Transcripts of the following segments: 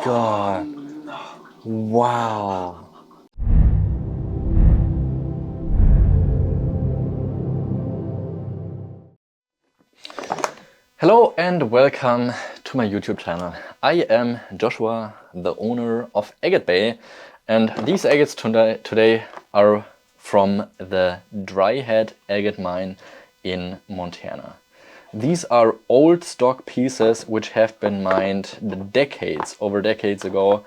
god. Wow. Hello and welcome to my YouTube channel. I am Joshua, the owner of Agatebay, and these agates today are from the Dryhead Agate mine in Montana. These are old stock pieces which have been mined over decades ago,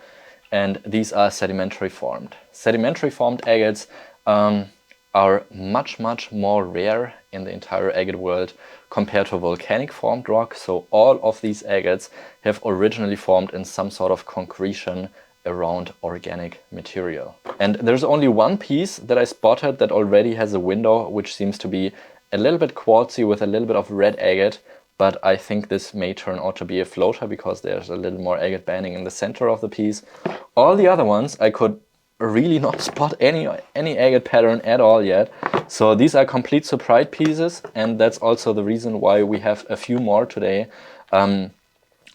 and these are sedimentary formed. Sedimentary formed agates are much more rare in the entire agate world compared to volcanic formed rock. So all of these agates have originally formed in some sort of concretion around organic material. And there's only one piece that I spotted that already has a window, which seems to be a little bit quartzy with a little bit of red agate, but I think this may turn out to be a floater because there's a little more agate banding in the center of the piece. All the other ones I could really not spot any agate pattern at all yet. So these are complete surprise pieces, and that's also the reason why we have a few more today.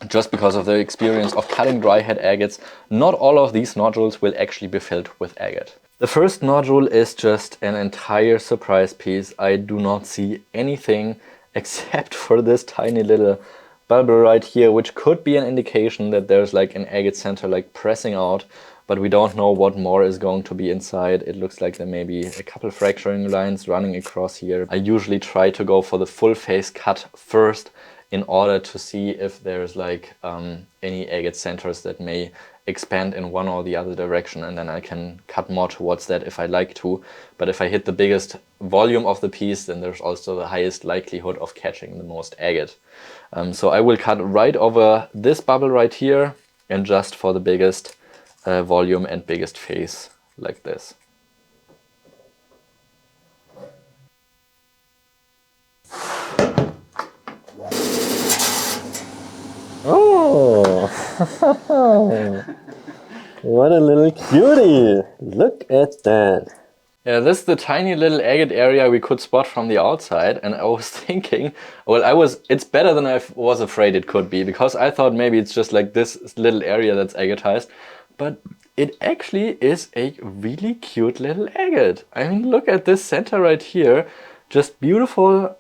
Just because of the experience of cutting Dryhead agates, not all of these nodules will actually be filled with agate. The first nodule is just an entire surprise piece. I do not see anything except for this tiny little bubble right here, which could be an indication that there's like an agate center like pressing out, but we don't know what more is going to be inside. It looks like there may be a couple fracturing lines running across here. I usually try to go for the full face cut first in order to see if there's like any agate centers that may expand in one or the other direction, and then I can cut more towards that if I like to. But if I hit the biggest volume of the piece, then there's also the highest likelihood of catching the most agate. So I will cut right over this bubble right here and just for the biggest volume and biggest face like this. Oh, what a little cutie! Look at that. Yeah, this is the tiny little agate area we could spot from the outside, and I was thinking, well, it's better than I was afraid it could be, because I thought maybe it's just like this little area that's agatized, but it actually is a really cute little agate. I mean, look at this center right here, just beautiful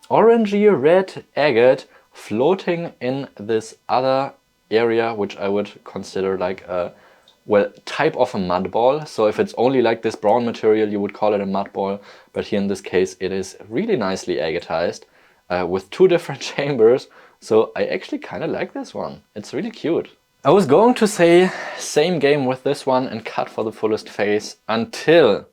orangey red agate floating in this other area, which I would consider like a, well, type of a mud ball. So if it's only like this brown material, you would call it a mud ball. But here in this case, it is really nicely agatized with two different chambers. So I actually kind of like this one. It's really cute. I was going to say same game with this one and cut for the fullest face until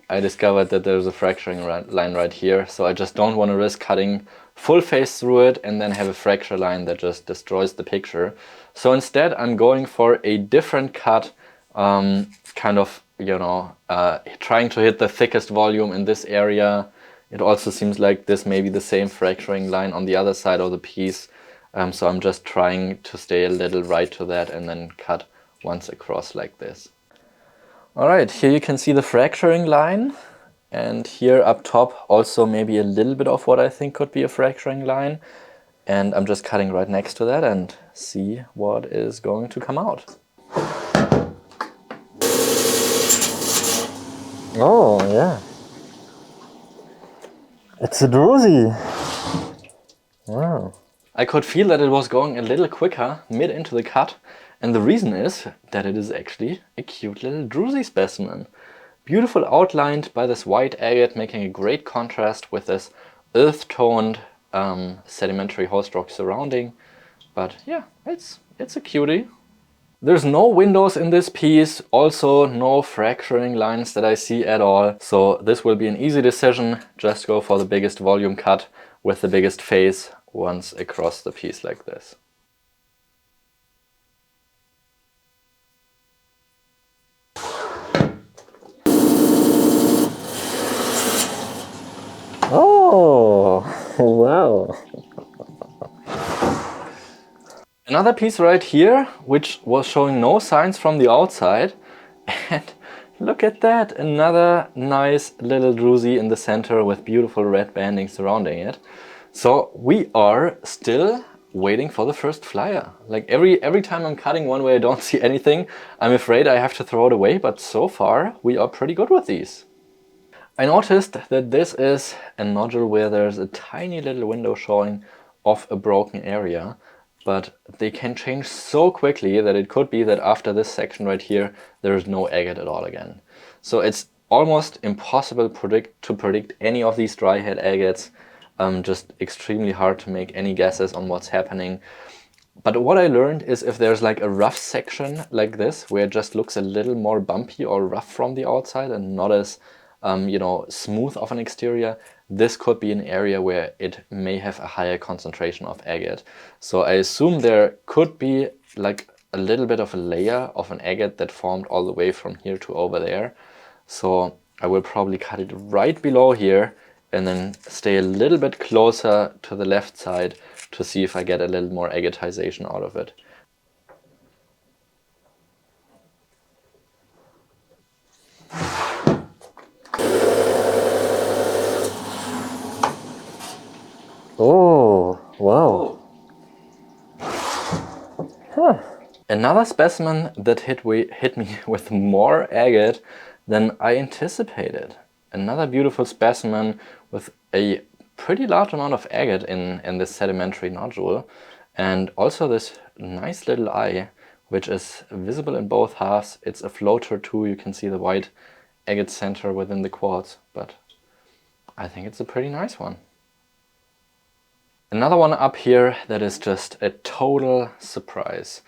I discovered that there's a fracturing line right here. So I just don't want to risk cutting full face through it and then have a fracture line that just destroys the picture. So instead I'm going for a different cut, kind of, you know, trying to hit the thickest volume in this area. It also seems like this may be the same fracturing line on the other side of the piece. So I'm just trying to stay a little right to that and then cut once across like this. Alright, here you can see the fracturing line, and here up top also maybe a little bit of what I think could be a fracturing line, and I'm just cutting right next to that and see what is going to come out. Oh yeah, it's a druzy. Wow. I could feel that it was going a little quicker mid into the cut, and the reason is that it is actually a cute little druzy specimen. Beautiful outlined by this white agate, making a great contrast with this earth-toned sedimentary host rock surrounding. But yeah, it's a cutie. There's no windows in this piece, also no fracturing lines that I see at all. So this will be an easy decision. Just go for the biggest volume cut with the biggest face once across the piece like this. Oh, wow. Another piece right here, which was showing no signs from the outside. And look at that, another nice little druzy in the center with beautiful red banding surrounding it. So we are still waiting for the first flyer. Like every time I'm cutting one where I don't see anything, I'm afraid I have to throw it away, but so far we are pretty good with these. I noticed that this is a nodule where there's a tiny little window showing of a broken area, but they can change so quickly that it could be that after this section right here, there is no agate at all again. So it's almost impossible to predict any of these Dryhead agates, just extremely hard to make any guesses on what's happening. But what I learned is if there's like a rough section like this, where it just looks a little more bumpy or rough from the outside and not as you know, smooth of an exterior, this could be an area where it may have a higher concentration of agate. So I assume there could be like a little bit of a layer of an agate that formed all the way from here to over there. So I will probably cut it right below here and then stay a little bit closer to the left side to see if I get a little more agatization out of it. Oh, wow. Huh. Another specimen that hit me with more agate than I anticipated. Another beautiful specimen with a pretty large amount of agate in this sedimentary nodule. And also this nice little eye, which is visible in both halves. It's a floater too, you can see the white agate center within the quartz, but I think it's a pretty nice one. Another one up here that is just a total surprise.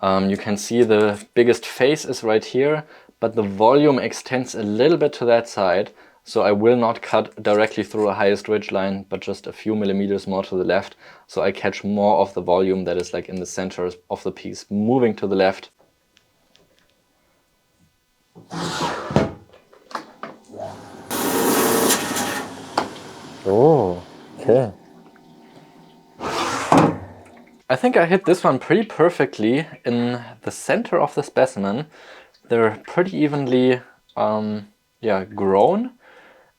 You can see the biggest face is right here, but the volume extends a little bit to that side, so I will not cut directly through a highest ridge line, but just a few millimeters more to the left, so I catch more of the volume that is like in the center of the piece, moving to the left. Oh, okay. I think I hit this one pretty perfectly in the center of the specimen. They're pretty evenly grown.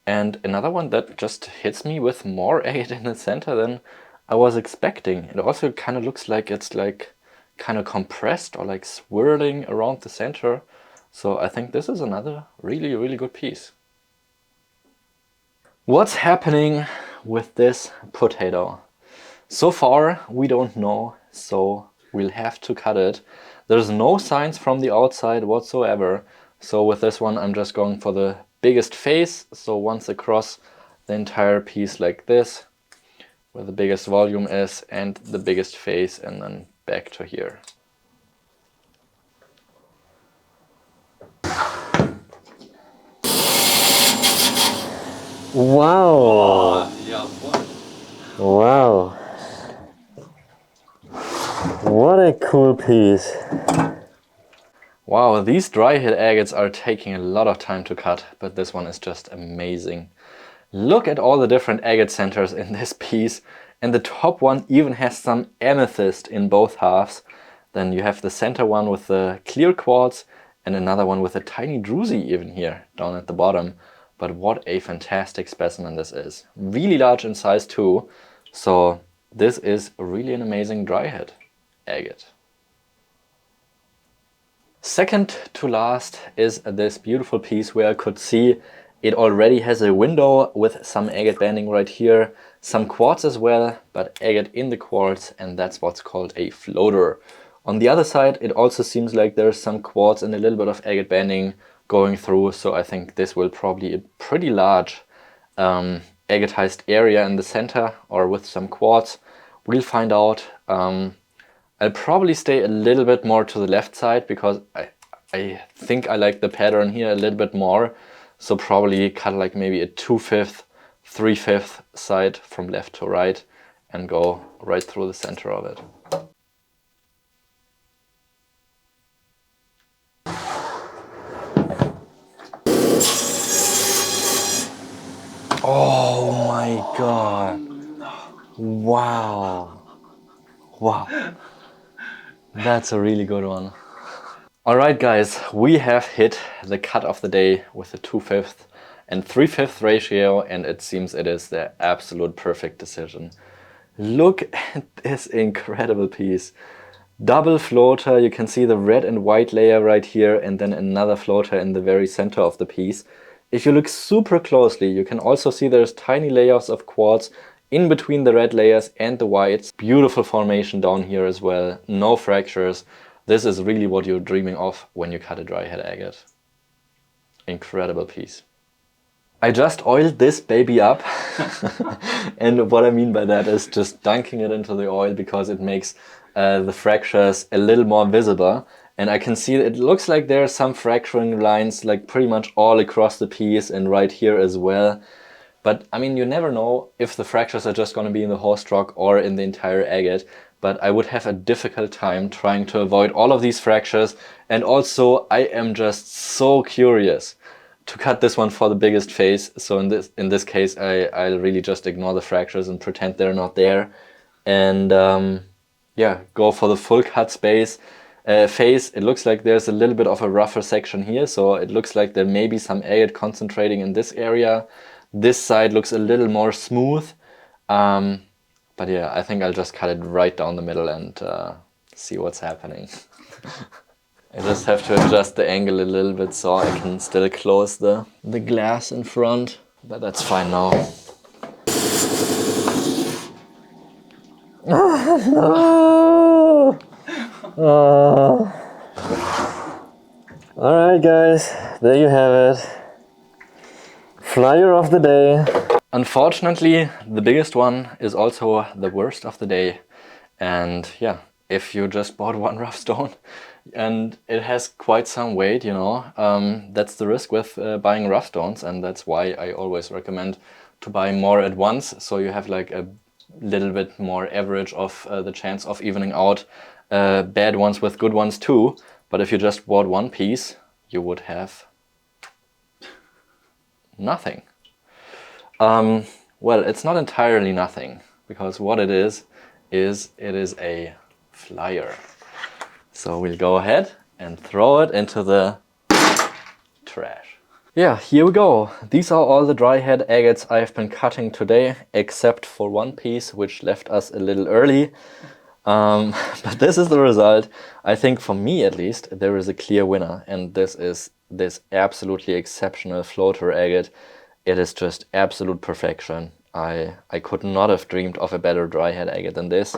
And another one that just hits me with more agate in the center than I was expecting. It also kind of looks like it's like kind of compressed or like swirling around the center. So I think this is another really, really good piece. What's happening with this potato? So far, we don't know, so we'll have to cut it. There's no signs from the outside whatsoever. So with this one, I'm just going for the biggest face. So once across the entire piece like this, where the biggest volume is and the biggest face, and then back to here. Wow! Wow! What a cool piece! Wow, these Dryhead agates are taking a lot of time to cut, but this one is just amazing. Look at all the different agate centers in this piece, and the top one even has some amethyst in both halves. Then you have the center one with the clear quartz and another one with a tiny druzy even here down at the bottom. But what a fantastic specimen this is. Really large in size too, so this is really an amazing Dryhead agate. Second to last is this beautiful piece where I could see it already has a window with some agate banding right here, some quartz as well, but agate in the quartz, and that's what's called a floater. On the other side, it also seems like there's some quartz and a little bit of agate banding going through, so I think this will probably be a pretty large agatized area in the center or with some quartz. We'll find out. I'll probably stay a little bit more to the left side because I think I like the pattern here a little bit more. So probably cut like maybe a 2/5, 3/5 side from left to right and go right through the center of it. Oh my god. Wow. Wow. That's a really good one. Alright guys, we have hit the cut of the day with the 2/5 and 3/5 ratio, and it seems it is the absolute perfect decision. Look at this incredible piece. Double floater, you can see the red and white layer right here, and then another floater in the very center of the piece. If you look super closely, you can also see there's tiny layers of quartz in between the red layers and the whites. Beautiful formation down here as well, no fractures. This is really what you're dreaming of when you cut a Dryhead agate. Incredible piece. I just oiled this baby up and what I mean by that is just dunking it into the oil because it makes the fractures a little more visible, and I can see it looks like there are some fracturing lines like pretty much all across the piece and right here as well. But I mean, you never know if the fractures are just going to be in the whole stroke or in the entire agate, but I would have a difficult time trying to avoid all of these fractures. And also I am just so curious to cut this one for the biggest face. So in this case, I'll really just ignore the fractures and pretend they're not there. And yeah, go for the full cut face. It looks like there's a little bit of a rougher section here. So it looks like there may be some agate concentrating in this area. This side looks a little more smooth. But yeah, I think I'll just cut it right down the middle and see what's happening. I just have to adjust the angle a little bit so I can still close the glass in front, but that's fine now. Alright guys, there you have it. Flyer of the day. Unfortunately, the biggest one is also the worst of the day. And yeah, if you just bought one rough stone and it has quite some weight, you know, that's the risk with buying rough stones, and that's why I always recommend to buy more at once, so you have like a little bit more average of the chance of evening out bad ones with good ones too. But if you just bought one piece, you would have nothing. Well, it's not entirely nothing, because what it is a flyer. So we'll go ahead and throw it into the trash. Yeah, here we go. These are all the Dryhead agates I've been cutting today, except for one piece which left us a little early. But this is the result. I think for me at least, there is a clear winner, and this is this absolutely exceptional floater agate. It is just absolute perfection. I could not have dreamed of a better Dryhead agate than this.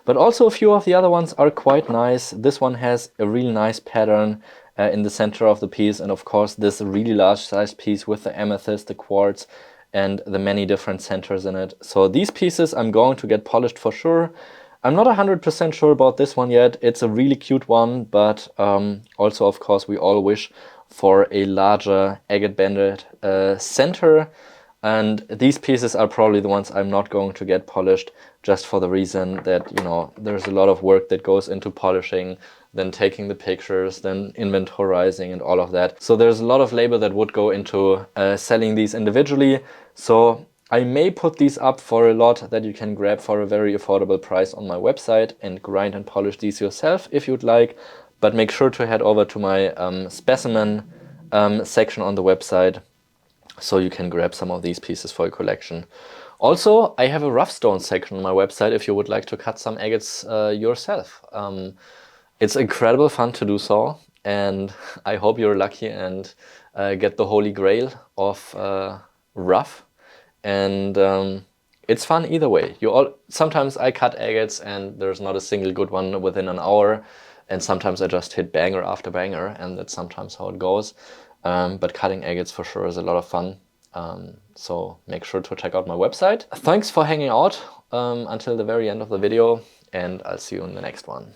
But also a few of the other ones are quite nice. This one has a really nice pattern in the center of the piece, and of course this really large size piece with the amethyst, the quartz, and the many different centers in it. So these pieces I'm going to get polished for sure. I'm not 100% sure about this one yet. It's a really cute one, but also of course we all wish for a larger agate banded center. And these pieces are probably the ones I'm not going to get polished, just for the reason that, you know, there's a lot of work that goes into polishing, then taking the pictures, then inventorizing and all of that. So there's a lot of labor that would go into selling these individually. So I may put these up for a lot that you can grab for a very affordable price on my website and grind and polish these yourself if you'd like. But make sure to head over to my specimen section on the website, so you can grab some of these pieces for your collection. Also, I have a rough stone section on my website if you would like to cut some agates yourself. It's incredible fun to do so, and I hope you're lucky and get the holy grail of rough. And it's fun either way. Sometimes I cut agates and there's not a single good one within an hour, and sometimes I just hit banger after banger, and that's sometimes how it goes. But cutting agates for sure is a lot of fun. So make sure to check out my website. Thanks for hanging out until the very end of the video, and I'll see you in the next one.